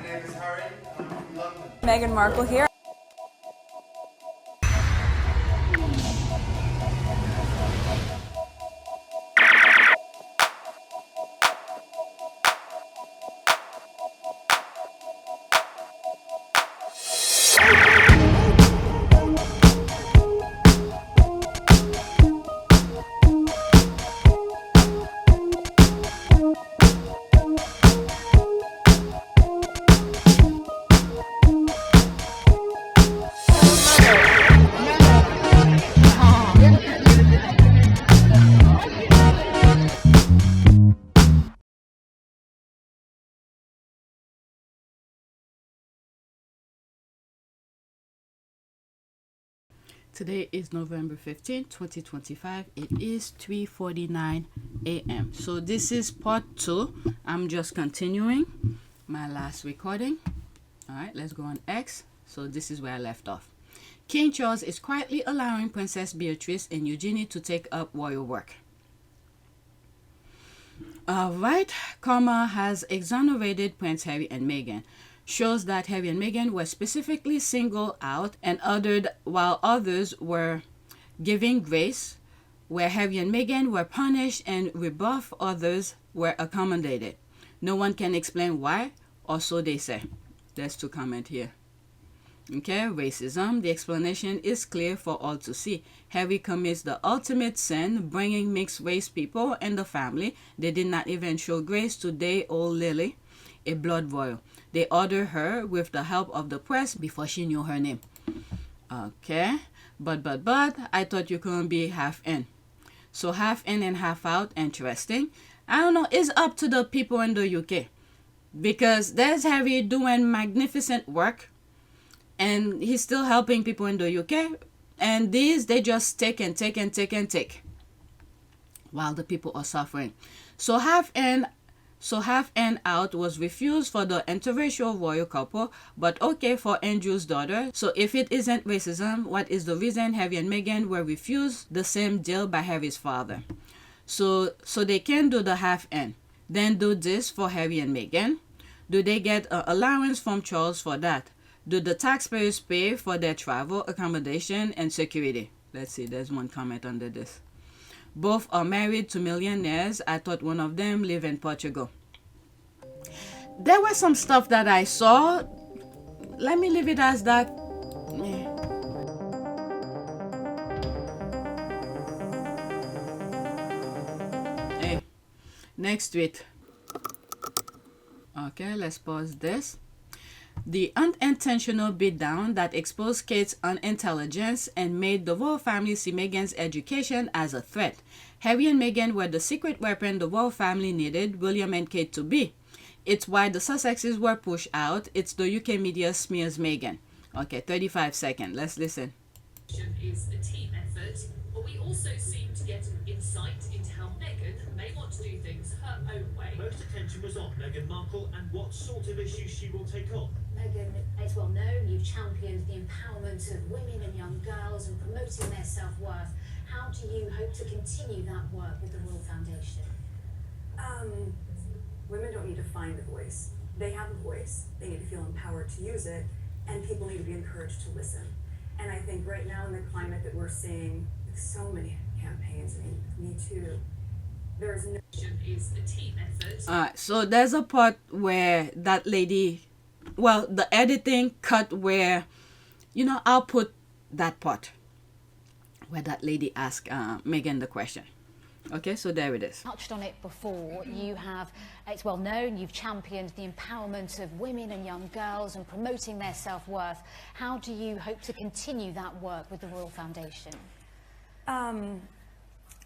name is Harry. I'm from London. Meghan Markle here. Today is November 15, 2025. It is 3:49 a.m. So this is part 2. I'm just continuing my last recording. All right, let's go on X. So this is where I left off. King Charles is quietly allowing Princess Beatrice and Eugenie to take up royal work. All right, Karma has exonerated Prince Harry and Meghan. Shows that Harry and Meghan were specifically singled out and othered, while others were giving grace, where Harry and Meghan were punished and rebuffed, others were accommodated. No one can explain why, or so they say. There's two comments here. Okay, racism. The explanation is clear for all to see. Harry commits the ultimate sin, bringing mixed race people in the family. They did not even show grace to day-old Lily, a blood royal. They ordered her with the help of the press before she knew her name. Okay, but I thought you couldn't be half in. So half in and half out, interesting. I don't know, it's up to the people in the UK. Because there's Harry doing magnificent work. And he's still helping people in the UK. And these, they just take and take and take and take. While the people are suffering. So half in out was refused for the interracial royal couple, but okay for Andrew's daughter. So if it isn't racism, what is the reason Harry and Meghan were refused the same deal by Harry's father? So they can do the half in. Then do this for Harry and Meghan. Do they get an allowance from Charles for that? Do the taxpayers pay for their travel, accommodation, and security? Let's see, there's one comment under this. Both are married to millionaires. I thought one of them lived in Portugal. There was some stuff that I saw. Let me leave it as that. Hey, next tweet. Okay, let's pause this. The unintentional beatdown that exposed Kate's unintelligence and made the royal family see Meghan's education as a threat. Harry and Meghan were the secret weapon the royal family needed William and Kate to be. It's why the Sussexes were pushed out. It's the UK media smears Meghan. Okay, 35 seconds. Let's listen. Is a team effort, but we also seem to get an insight into how Meghan may want to do things her own way. Most attention was on Meghan Markle and what sort of issues she will take on. Meghan, it's well known you've championed the empowerment of women and young girls and promoting their self-worth. How do you hope to continue that work with the Royal Foundation? Women don't need to find a voice. They have a voice. They need to feel empowered to use it, and people need to be encouraged to listen. And I think right now in the climate that we're seeing, with so many campaigns, I mean, Me Too, there's no... Is a team effort. Alright, so there's a part where that lady, well, the editing cut where, you know, I'll put that part where that lady asked Meghan the question. Okay, so there it is. Touched on it before. You have, it's well known, you've championed the empowerment of women and young girls and promoting their self-worth. How do you hope to continue that work with the Royal Foundation?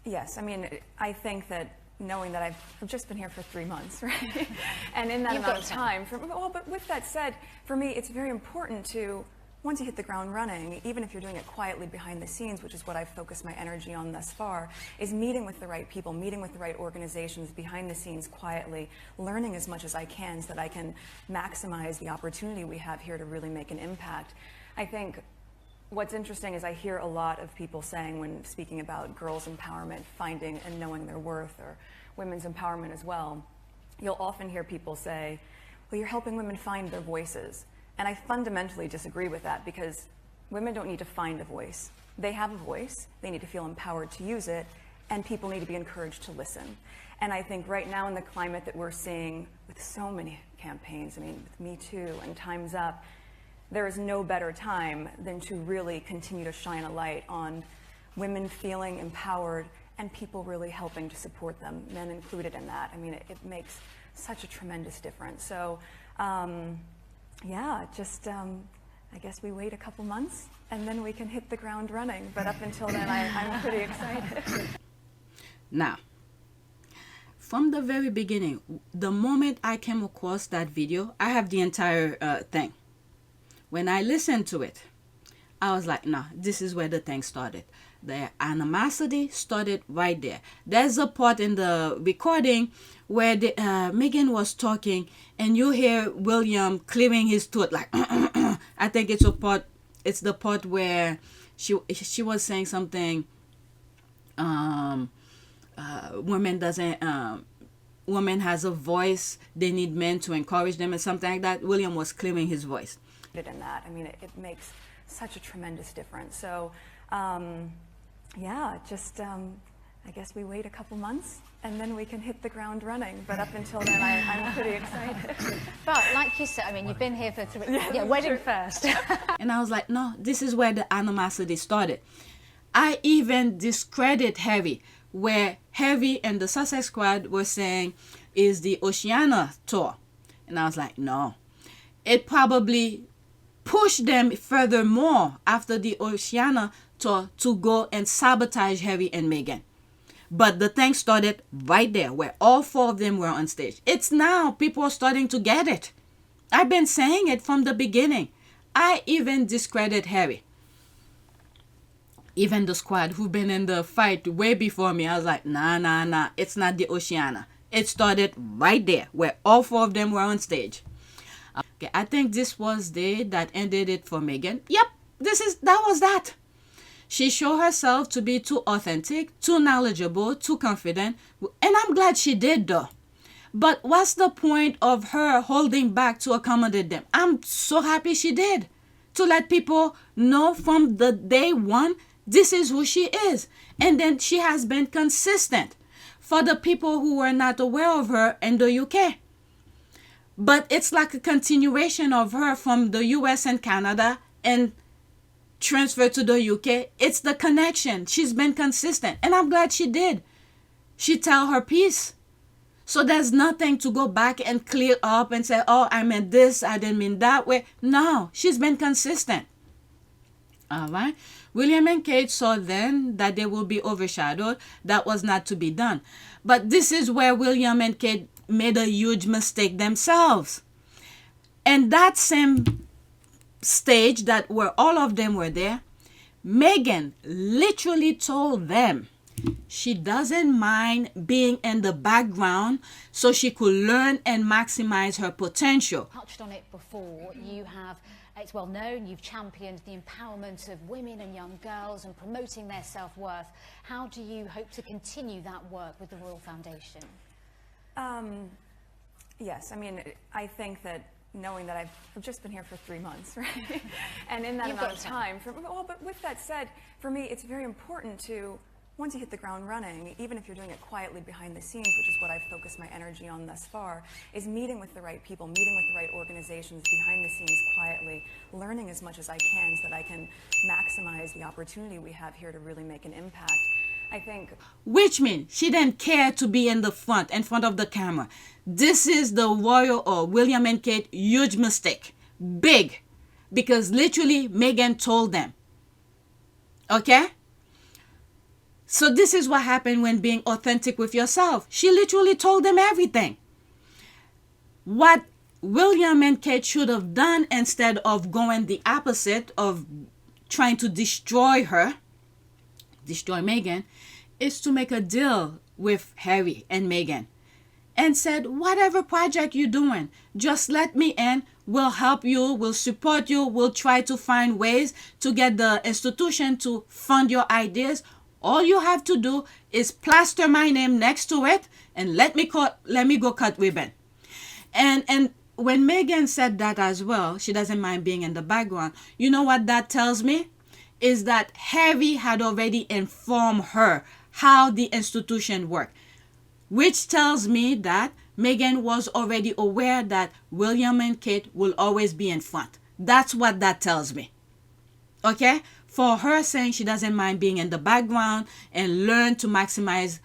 Yes, I mean, I think that knowing that I've just been here for 3 months, right? And in that amount of time, but with that said, for me, it's very important to, once you hit the ground running, even if you're doing it quietly behind the scenes, which is what I've focused my energy on thus far, is meeting with the right people, meeting with the right organizations behind the scenes quietly, learning as much as I can so that I can maximize the opportunity we have here to really make an impact. I think what's interesting is I hear a lot of people saying when speaking about girls' empowerment, finding and knowing their worth, or women's empowerment as well, you'll often hear people say, well, you're helping women find their voices. And I fundamentally disagree with that, because women don't need to find a voice. They have a voice, they need to feel empowered to use it, and people need to be encouraged to listen. And I think right now in the climate that we're seeing with so many campaigns, I mean, with Me Too and Time's Up, there is no better time than to really continue to shine a light on women feeling empowered and people really helping to support them, men included in that. I mean, it makes such a tremendous difference. So, yeah, just I guess we wait a couple months and then we can hit the ground running. But up until then, I'm pretty excited. Now, from the very beginning, the moment I came across that video, I have the entire thing. When I listened to it, I was like, nah, this is where the thing started. The animosity started right there. There's a part in the recording where Meghan was talking and you hear William clearing his throat like, I think it's the part where she was saying something, women has a voice, they need men to encourage them and something like that. William was clearing his voice. In that, I mean, it makes such a tremendous difference. So, yeah, just I guess we wait a couple months and then we can hit the ground running. But up until then, I'm pretty excited. But like you said, I mean, you've been here for 3 years. Yeah, wedding first. And I was like, no, this is where the animosity started. I even discredit Harry, where Harry and the Sussex squad were saying is the Oceania tour. And I was like, no. It probably pushed them furthermore after the Oceania tour to go and sabotage Harry and Meghan. But the thing started right there where all 4 of them were on stage. It's now people are starting to get it. I've been saying it from the beginning. I even discredit Harry. Even the squad who've been in the fight way before me, I was like, nah, it's not the Oceania. It started right there where all 4 of them were on stage. Okay, I think this was the day that ended it for Meghan. Yep, that was that. She showed herself to be too authentic, too knowledgeable, too confident, and I'm glad she did though. But what's the point of her holding back to accommodate them? I'm so happy she did. To let people know from the day one, this is who she is. And then she has been consistent for the people who were not aware of her in the UK. But it's like a continuation of her from the US and Canada and transfer to the UK. It's the connection. She's been consistent. And I'm glad she did. She tell her piece. So there's nothing to go back and clear up and say, oh, I meant this, I didn't mean that way. No, she's been consistent. All right. William and Kate saw then that they will be overshadowed. That was not to be done. But this is where William and Kate made a huge mistake themselves. And that same stage that where all of them were there, Meghan literally told them she doesn't mind being in the background so she could learn and maximize her potential. Touched on it before. You have, it's well known, you've championed the empowerment of women and young girls and promoting their self-worth. How do you hope to continue that work with the Royal Foundation? Yes, I mean, I think that knowing that I've just been here for 3 months, right? And in that amount of time, but with that said, for me, it's very important to, once you hit the ground running, even if you're doing it quietly behind the scenes, which is what I've focused my energy on thus far, is meeting with the right people, meeting with the right organizations behind the scenes quietly, learning as much as I can so that I can maximize the opportunity we have here to really make an impact. I think. Which means she didn't care to be in front of the camera. This is the royal or William and Kate huge mistake. Big. Because literally Meghan told them. Okay? So this is what happened when being authentic with yourself. She literally told them everything. What William and Kate should have done instead of going the opposite of trying to destroy Meghan, is to make a deal with Harry and Meghan and said, whatever project you're doing, just let me in. We'll help you. We'll support you. We'll try to find ways to get the institution to fund your ideas. All you have to do is plaster my name next to it and let me go cut ribbon. And when Meghan said that as well, she doesn't mind being in the background. You know what that tells me? Is that Harry had already informed her how the institution worked, which tells me that Meghan was already aware that William and Kate will always be in front. That's what that tells me. Okay? For her saying she doesn't mind being in the background and learn to maximize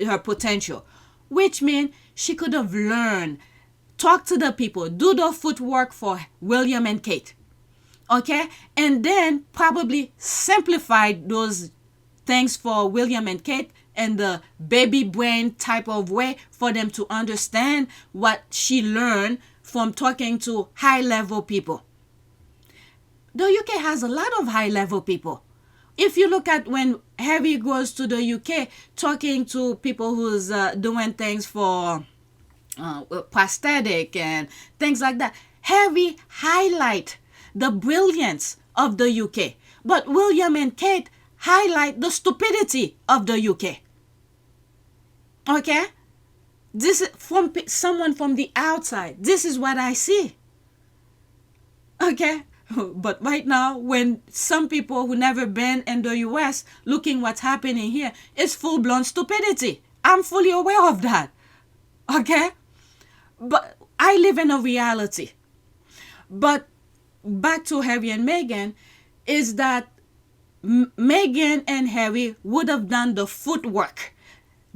her potential, which means she could have learned, talk to the people, do the footwork for William and Kate. Okay? And then probably simplify those things for William and Kate and the baby brain type of way for them to understand what she learned from talking to high level people. The UK has a lot of high level people. If you look at when Harry goes to the UK talking to people who's doing things for prosthetic and things like that, Harry highlight the brilliance of the UK. But William and Kate highlight the stupidity of the UK. Okay? This is from someone from the outside. This is what I see. Okay? But right now, when some people who never been in the US looking what's happening here, it's full-blown stupidity. I'm fully aware of that. Okay? But I live in a reality. But back to Harry and Meghan, is that Meghan and Harry would have done the footwork.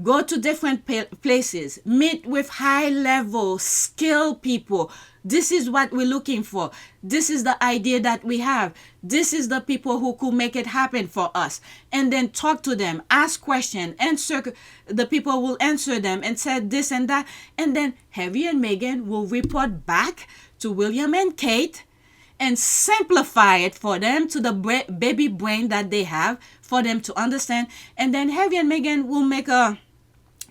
Go to different places, meet with high-level, skilled people. This is what we're looking for. This is the idea that we have. This is the people who could make it happen for us. And then talk to them, ask questions, answer. The people will answer them and say this and that. And then Harry and Meghan will report back to William and Kate and simplify it for them to the baby brain that they have for them to understand. And then Harry and Meghan will make a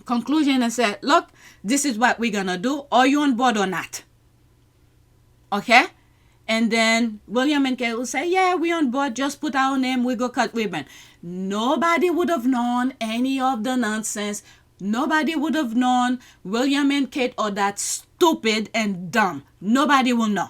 conclusion and say, look, this is what we're going to do. Are you on board or not? Okay? And then William and Kate will say, yeah, we're on board. Just put our name. We go cut ribbon. Nobody would have known any of the nonsense. Nobody would have known William and Kate are that stupid and dumb. Nobody will know.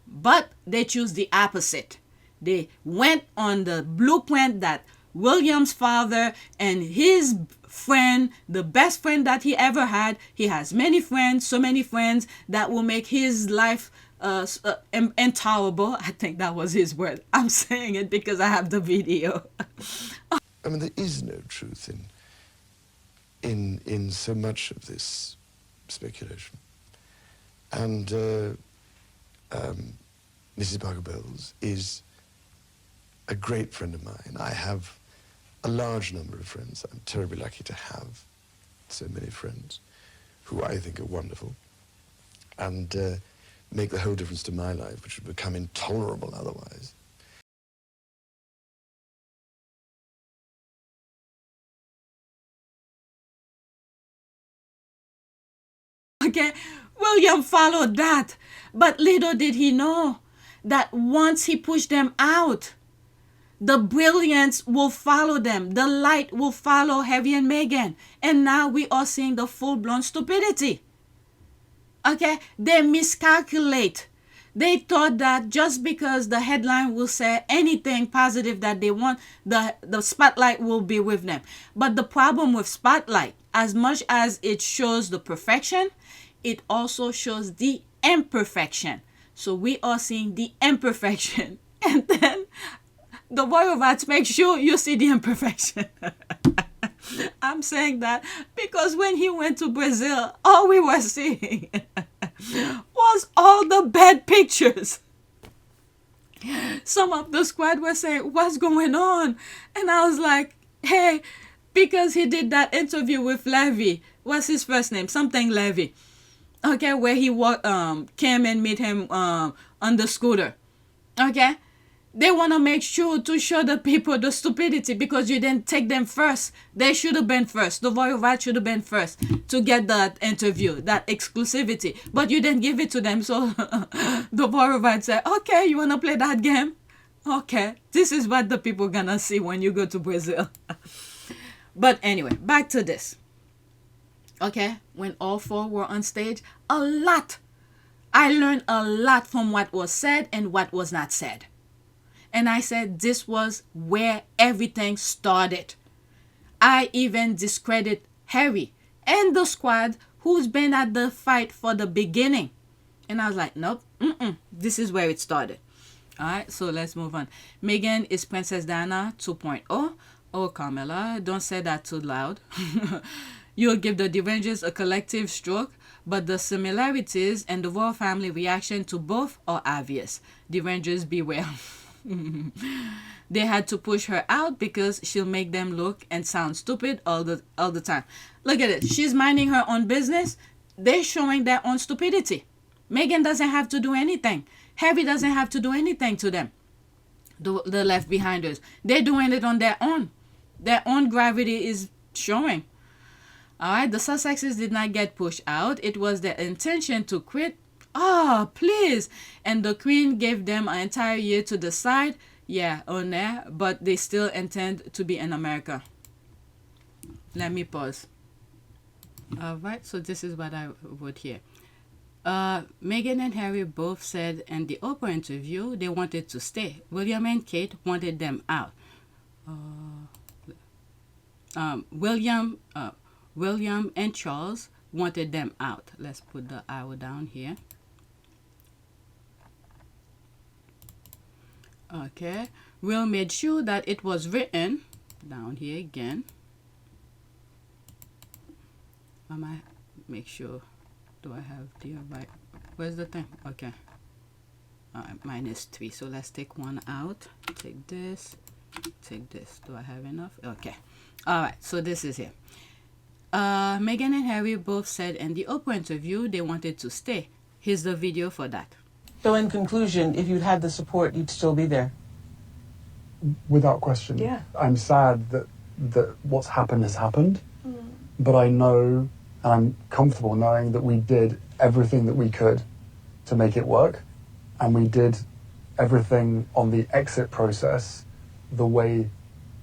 But they choose the opposite. They went on the blueprint that William's father and his friend, the best friend that he ever had, he has many friends, so many friends that will make his life intolerable. I think that was his word. I'm saying it because I have the video. I mean, there is no truth in so much of this speculation. And Mrs. Parker Bowles is a great friend of mine. I have a large number of friends. I'm terribly lucky to have so many friends who I think are wonderful and make the whole difference to my life, which would become intolerable otherwise. Okay, William followed that. But little did he know that once he pushed them out, the brilliance will follow them. The light will follow Harry and Meghan. And now we are seeing the full-blown stupidity. Okay? They miscalculate. They thought that just because the headline will say anything positive that they want, the spotlight will be with them. But the problem with spotlight, as much as it shows the perfection, it also shows the imperfection. So we are seeing the imperfection. And then the royal rats make sure you see the imperfection. I'm saying that because when he went to Brazil, all we were seeing was all the bad pictures. Some of the squad were saying, what's going on? And I was like, hey, because he did that interview with Levy. What's his first name? Something Levy. Okay, where he came and meet him on the scooter. Okay? They want to make sure to show the people the stupidity because you didn't take them first. They should have been first. The royal rat should have been first to get that interview, that exclusivity. But you didn't give it to them. So the royal rat said, okay, you want to play that game? Okay, this is what the people going to see when you go to Brazil. But anyway, back to this. Okay, when all four were on stage, a lot I learned a lot from what was said and what was not said. And I said this was where everything started. I even discredit Harry and the squad who's been at the fight for the beginning. And I was like, nope, this is where it started. All right, so let's move on. Meghan is Princess Diana 2.0. Oh, Carmela, don't say that too loud. You'll give the Derangers a collective stroke, but the similarities and the royal family reaction to both are obvious. Derangers beware. They had to push her out because she'll make them look and sound stupid all the time. Look at it. She's minding her own business. They're showing their own stupidity. Meghan doesn't have to do anything. Harry doesn't have to do anything to them. The left behinders. They're doing it on their own. Their own gravity is showing. Alright, the Sussexes did not get pushed out. It was their intention to quit. Oh, please. And the Queen gave them an entire year to decide. Yeah, on there. But they still intend to be in America. Let me pause. Alright, so this is what I wrote here. Meghan and Harry both said in the Oprah interview they wanted to stay. William and Kate wanted them out. William and Charles wanted them out. Let's put the arrow down here. Okay. Will made sure that it was written down here again. I might make sure. Do I have the right? Where's the thing? Okay. -3. So let's take one out. Take this. Take this. Do I have enough? Okay. All right. So this is here. Meghan and Harry both said in the Oprah interview they wanted to stay. Here's the video for that. So in conclusion, if you'd had the support, you'd still be there? Without question. Yeah. I'm sad that what's happened has happened, but I know and I'm comfortable knowing that we did everything that we could to make it work, and we did everything on the exit process the way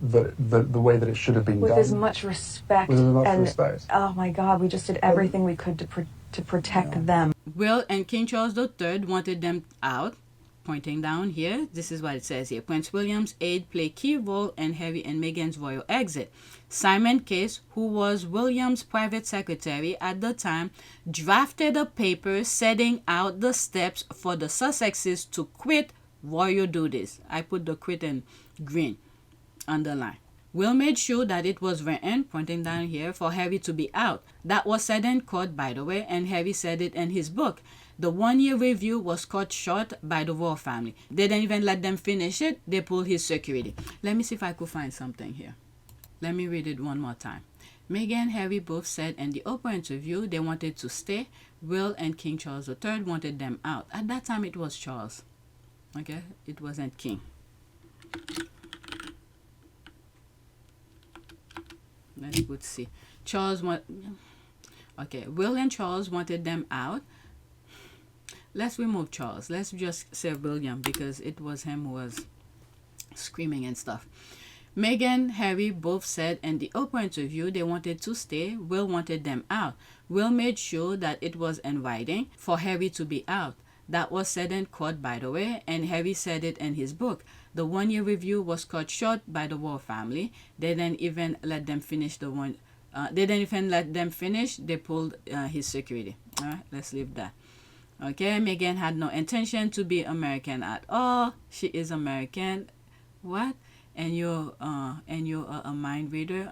that it should have been with done. as much respect. With as much and, respect. Oh my God, we just did everything we could to protect them. Will and King Charles III wanted them out. Pointing down here, this is what it says here. Prince William's aide played key role in Harry and Meghan's royal exit. Simon Case, who was William's private secretary at the time, drafted a paper setting out the steps for the Sussexes to quit royal duties. I put the quit in green, underline. Will made sure that it was written, pointing down here, for Harry to be out. That was said in court, by the way, and Harry said it in his book. The one-year review was cut short by the royal family. They didn't even let them finish it. They pulled his security. Let me see if I could find something here. Let me read it one more time. Meghan and Harry both said in the Oprah interview they wanted to stay. Will and King Charles III wanted them out. At that time, it was Charles. Okay? It wasn't King. Let's see. Okay, Will and Charles wanted them out. Let's remove Charles. Let's just say William because it was him who was screaming and stuff. Meghan, Harry both said in the Oprah interview they wanted to stay. Will wanted them out. Will made sure that it was in writing for Harry to be out. That was said in court, by the way, and Harry said it in his book. The one-year review was cut short by the royal family. They didn't even let them finish the one. They didn't even let them finish. They pulled his security. All right, let's leave that. Okay, Meghan had no intention to be American at all. She is American. What? And you're a mind reader?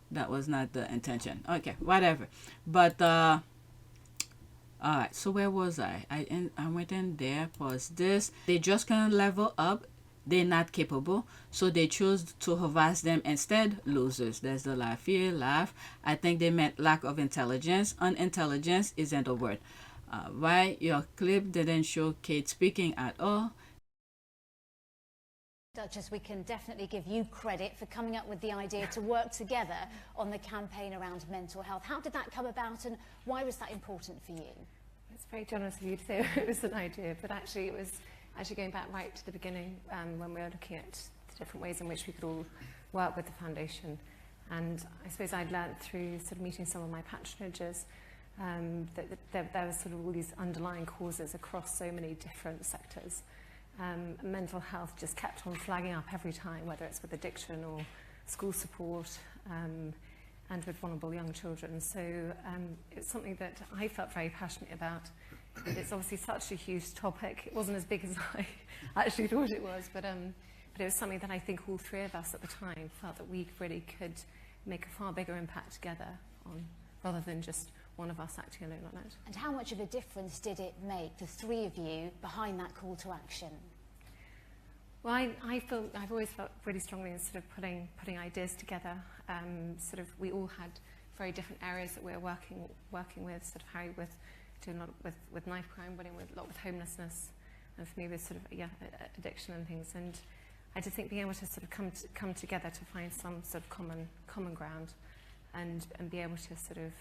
That was not the intention. Okay, whatever. But all right. So where was I? I went in there. Pause this. They just can't level up. They're not capable, so they chose to harass them instead. Losers. There's the laugh here. Laugh. I think they meant lack of intelligence. Unintelligence isn't a word. Why your clip didn't show Kate speaking at all. Duchess, we can definitely give you credit for coming up with the idea to work together on the campaign around mental health. How did that come about and why was that important for you? It's very generous of you to say it was an idea, but actually it was going back right to the beginning when we were looking at the different ways in which we could all work with the foundation. And I suppose I'd learnt through sort of meeting some of my patronages There were sort of all these underlying causes across so many different sectors. Mental health just kept on flagging up every time, whether it's with addiction or school support, and with vulnerable young children. So it's something that I felt very passionate about. It's obviously such a huge topic. It wasn't as big as I actually thought it was, but it was something that I think all three of us at the time felt that we really could make a far bigger impact together on, rather than just one of us acting alone on it. And how much of a difference did it make, the three of you, behind that call to action? Well, I've always felt really strongly in sort of putting ideas together. Sort of, we all had very different areas that we were working with. Sort of Harry with doing a lot with knife crime, winning with a lot with homelessness, and for me with sort of addiction and things. And I just think being able to sort of come together to find some sort of common ground, and be able to sort of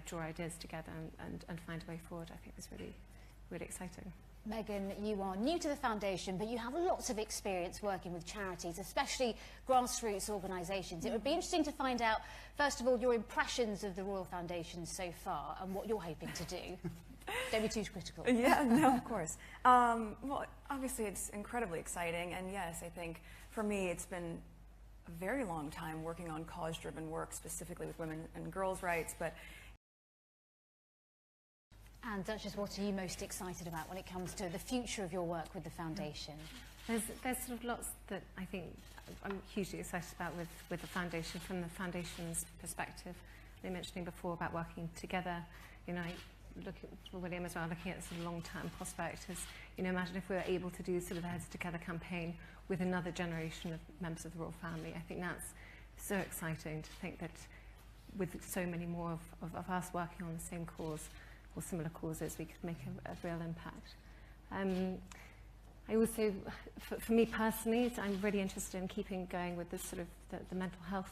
draw ideas together and find a way forward, I think was really exciting. Meghan, you are new to the foundation, but you have lots of experience working with charities, especially grassroots organisations. It would be interesting to find out, first of all, your impressions of the Royal Foundation so far and what you're hoping to do. Don't be too critical. Yeah, no, of course. Well, obviously it's incredibly exciting, and yes, I think for me it's been a very long time working on cause-driven work, specifically with women and girls' rights, but And Duchess, what are you most excited about when it comes to the future of your work with the foundation? There's sort of lots that I think I'm hugely excited about with the foundation, from the foundation's perspective. They mentioning before about working together. You know, I look at William as well, looking at the sort of long-term prospect. As you know, imagine if we were able to do sort of the Heads Together campaign with another generation of members of the royal family. I think that's so exciting to think that with so many more of us working on the same cause or similar causes, we could make a real impact. I also, for me personally, I'm really interested in keeping going with this sort of the mental health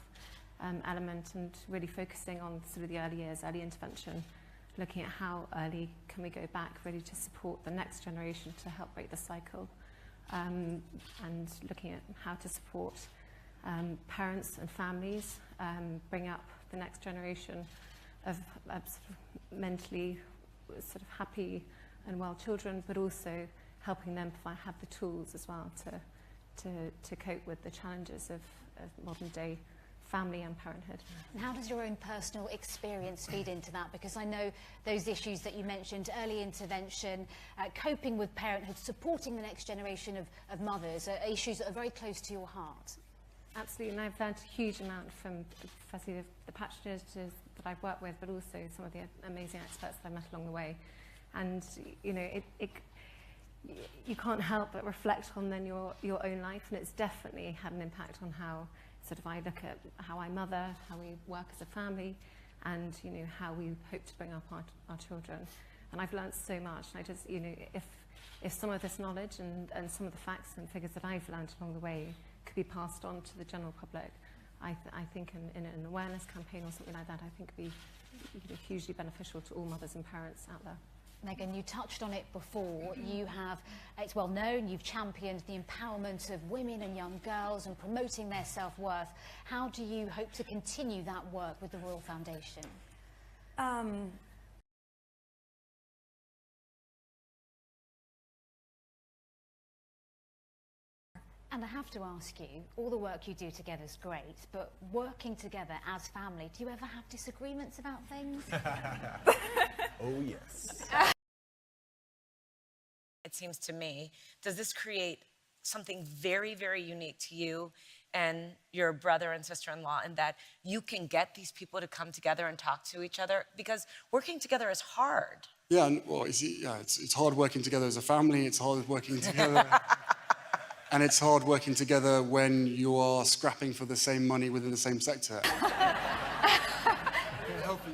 element, and really focusing on sort of the early years, early intervention, looking at how early can we go back really to support the next generation to help break the cycle, and looking at how to support parents and families, bring up the next generation of sort of mentally sort of happy and well children, but also helping them have the tools as well to cope with the challenges of modern day family and parenthood. And how does your own personal experience feed into that? Because I know those issues that you mentioned, early intervention, coping with parenthood, supporting the next generation of mothers, are issues that are very close to your heart. Absolutely, and I've learned a huge amount from firstly the patronages that I've worked with, but also some of the amazing experts that I've met along the way. And you know, you can't help but reflect on then your own life, and it's definitely had an impact on how sort of I look at how I mother, how we work as a family, and you know, how we hope to bring up our children. And I've learned so much, and I just, you know, if some of this knowledge and some of the facts and figures that I've learned along the way could be passed on to the general public, I think in an awareness campaign or something like that, I think would be hugely beneficial to all mothers and parents out there. Meghan, you touched on it before. You have, it's well known, you've championed the empowerment of women and young girls and promoting their self-worth. How do you hope to continue that work with the Royal Foundation? And I have to ask you, all the work you do together is great, but working together as family, do you ever have disagreements about things? Oh, yes. It seems to me, does this create something very, very unique to you and your brother and sister-in-law, in that you can get these people to come together and talk to each other? Because working together is hard. Yeah, well, it's hard working together as a family. It's hard working together. And it's hard working together when you are scrapping for the same money within the same sector.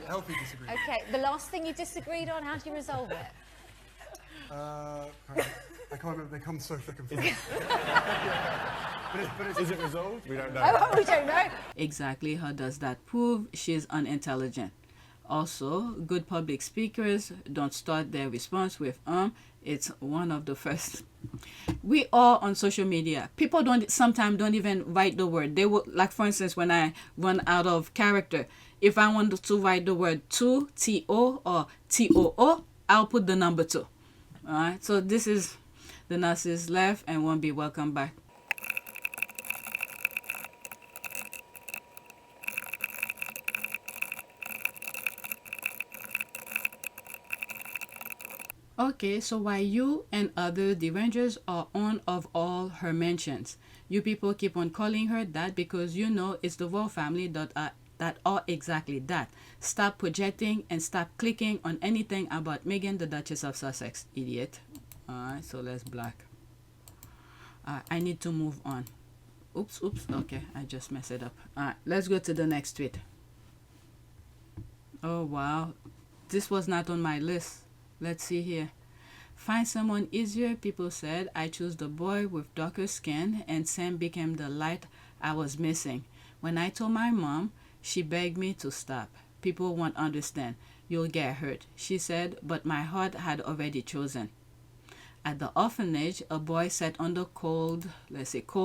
Healthy disagreement. Okay, the last thing you disagreed on, how do you resolve it? I can't remember, they come so thick and fast. but is it resolved? We don't know. Oh, we don't know. Exactly, how does that prove she's unintelligent? Also, good public speakers don't start their response with it's one of the first. We are on social media. People sometimes don't even write the word. They will, like for instance, when I run out of character, If I want to write the word to, T-O or T-O-O, I'll put the number 2. All right, so this is the narcissist left and won't be welcome back. Okay, so while you and other derangers are on of all her mentions, you people keep on calling her that because you know it's the royal family that are exactly that. Stop projecting and stop clicking on anything about Meghan, the Duchess of Sussex, idiot. Alright, so let's block. I need to move on. Oops, okay, I just messed it up. Alright, let's go to the next tweet. Oh wow, this was not on my list. Let's see here. Find someone easier, people said. I chose the boy with darker skin and Sam became the light I was missing. When I told my mom, she begged me to stop. People won't understand. You'll get hurt, she said, but my heart had already chosen. At the orphanage, a boy sat on the cold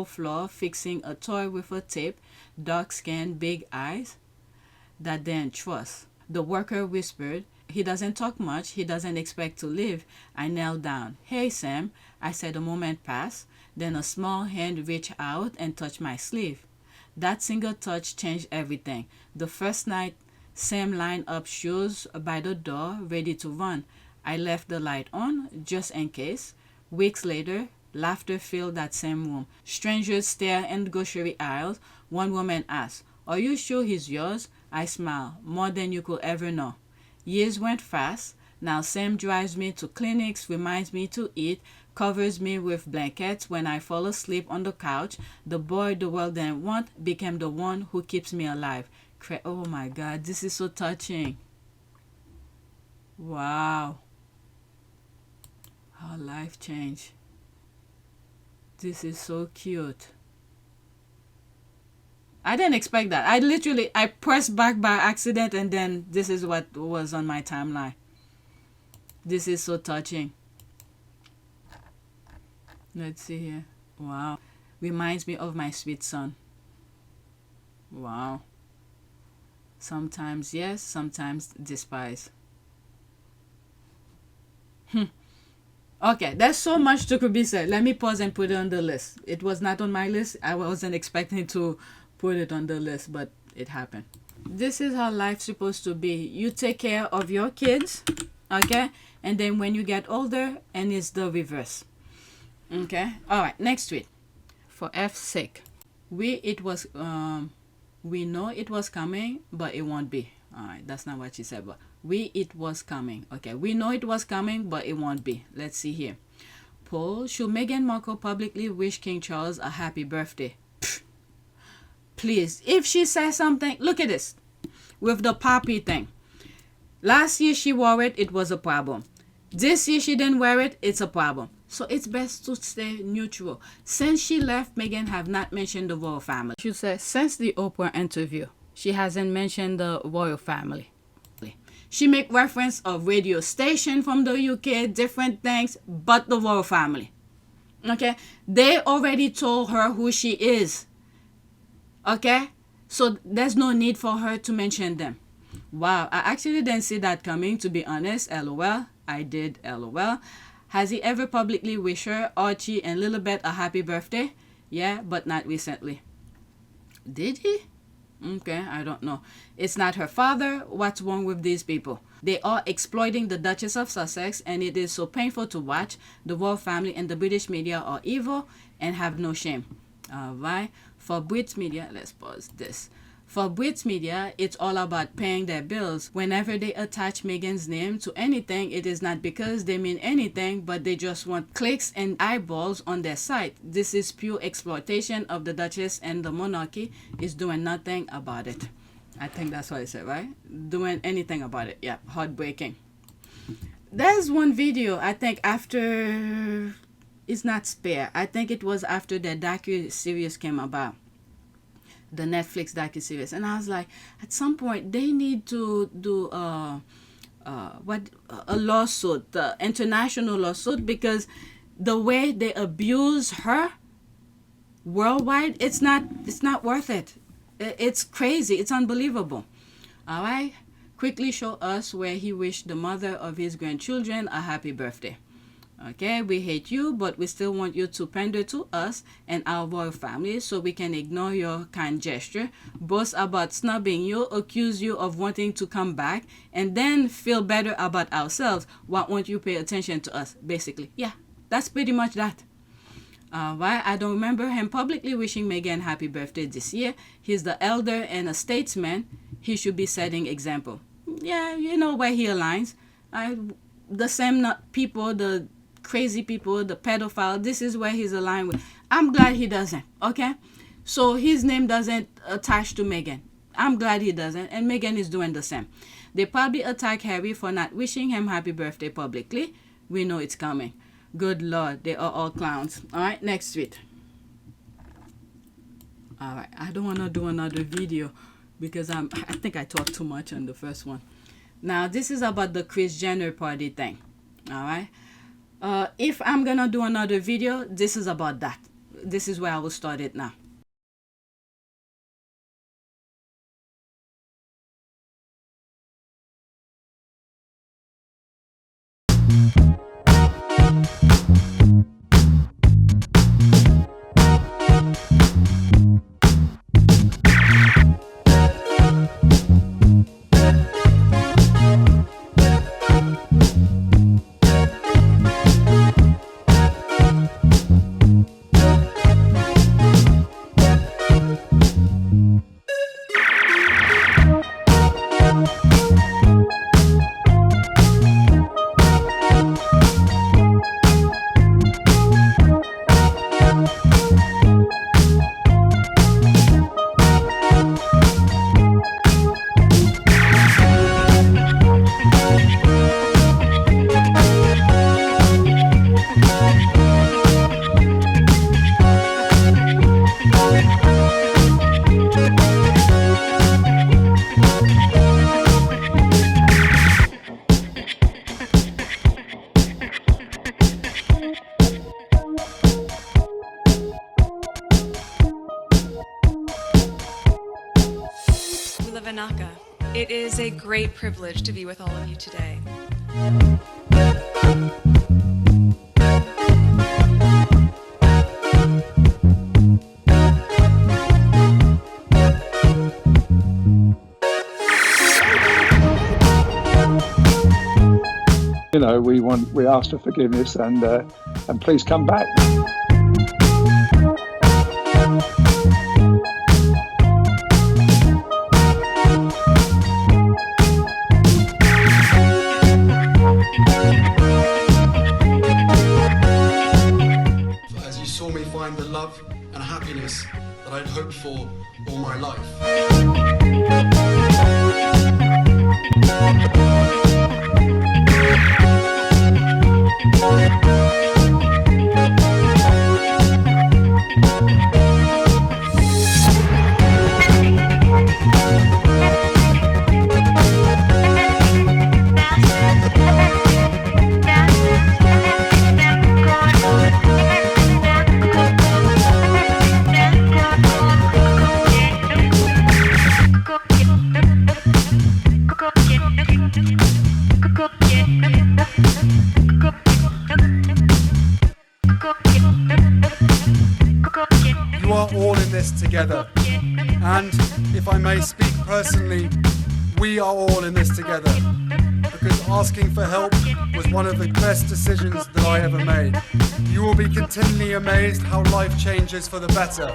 floor fixing a toy with a tape, dark skin, big eyes that didn't trust. The worker whispered, "He doesn't talk much. He doesn't expect to live." I knelt down. "Hey, Sam," I said. A moment passed. Then a small hand reached out and touched my sleeve. That single touch changed everything. The first night, Sam lined up shoes by the door, ready to run. I left the light on, just in case. Weeks later, laughter filled that same room. Strangers stared in the grocery aisles. One woman asked, "Are you sure he's yours?" I smiled. "More than you could ever know." Years went fast. Now Sam drives me to clinics, reminds me to eat, covers me with blankets when I fall asleep on the couch. The boy the world didn't want became the one who keeps me alive. Oh my God, this is so touching. Wow. How life changed. This is so cute. I didn't expect that. I pressed back by accident and then this is what was on my timeline. This is so touching. Let's see here. Wow. Reminds me of my sweet son. Wow. Sometimes yes, sometimes despise. Okay, there's so much to could be said. Let me pause and put it on the list. It was not on my list. I wasn't expecting to put it on the list, but it happened. This is how life's supposed to be. You take care of your kids, okay? And then when you get older, and it's the reverse. Okay? All right, next tweet. For F's sake. We know it was coming, but it won't be. All right, that's not what she said, but it was coming. Okay, we know it was coming, but it won't be. Let's see here. Poll, should Meghan Markle publicly wish King Charles a happy birthday? Pfft. Please, if she says something, look at this. With the poppy thing. Last year she wore it, it was a problem. This year she didn't wear it, it's a problem. So it's best to stay neutral. Since she left, Meghan have not mentioned the royal family. She said since the Oprah interview, she hasn't mentioned the royal family. She make reference of radio station from the UK, different things, but the royal family. Okay? They already told her who she is. Okay? So there's no need for her to mention them. Wow, I actually didn't see that coming, to be honest. LOL. I did LOL. Has he ever publicly wished her, Archie, and Lilibet a happy birthday? Yeah, but not recently. Did he? Okay, I don't know. It's not her father. What's wrong with these people? They are exploiting the Duchess of Sussex, and it is so painful to watch. The royal family and the British media are evil and have no shame. Alright. For Brits media, let's pause this. For Brits media, it's all about paying their bills. Whenever they attach Meghan's name to anything, it is not because they mean anything, but they just want clicks and eyeballs on their site. This is pure exploitation of the Duchess, and the monarchy is doing nothing about it. I think that's what I said, right? Doing anything about it. Yeah, heartbreaking. There's one video, I think after... It's not Spare. I think it was after the docu-series came about. The Netflix docu-series. And I was like, at some point, they need to do a lawsuit, the international lawsuit, because the way they abuse her worldwide, it's not worth it. It's crazy. It's unbelievable. All right? Quickly show us where he wished the mother of his grandchildren a happy birthday. Okay, we hate you, but we still want you to pander to us and our royal family so we can ignore your kind gesture, boast about snubbing you, accuse you of wanting to come back, and then feel better about ourselves. Why won't you pay attention to us, basically? Yeah, that's pretty much that. Right? I don't remember him publicly wishing Meghan happy birthday this year. He's the elder and a statesman. He should be setting example. Yeah, you know where he aligns. The same people, the crazy people, the pedophile, this is where he's aligned with. I'm glad he doesn't, okay? So his name doesn't attach to Meghan. I'm glad he doesn't, and Meghan is doing the same. They probably attack Harry for not wishing him happy birthday publicly. We know it's coming. Good Lord, they are all clowns. All right, next tweet. All right, I don't want to do another video because I think I talked too much on the first one. Now, this is about the Kris Jenner party thing. All right. If I'm going to do another video, this is about that. This is where I will start it now. It is a great privilege to be with all of you today. You know, we ask for forgiveness and please come back. As you saw me find the love and happiness that I'd hoped for all my life. You are all in this together, and if I may speak personally, we are all in this together, because asking for help was one of the best decisions that I ever made. You will be continually amazed how life changes for the better.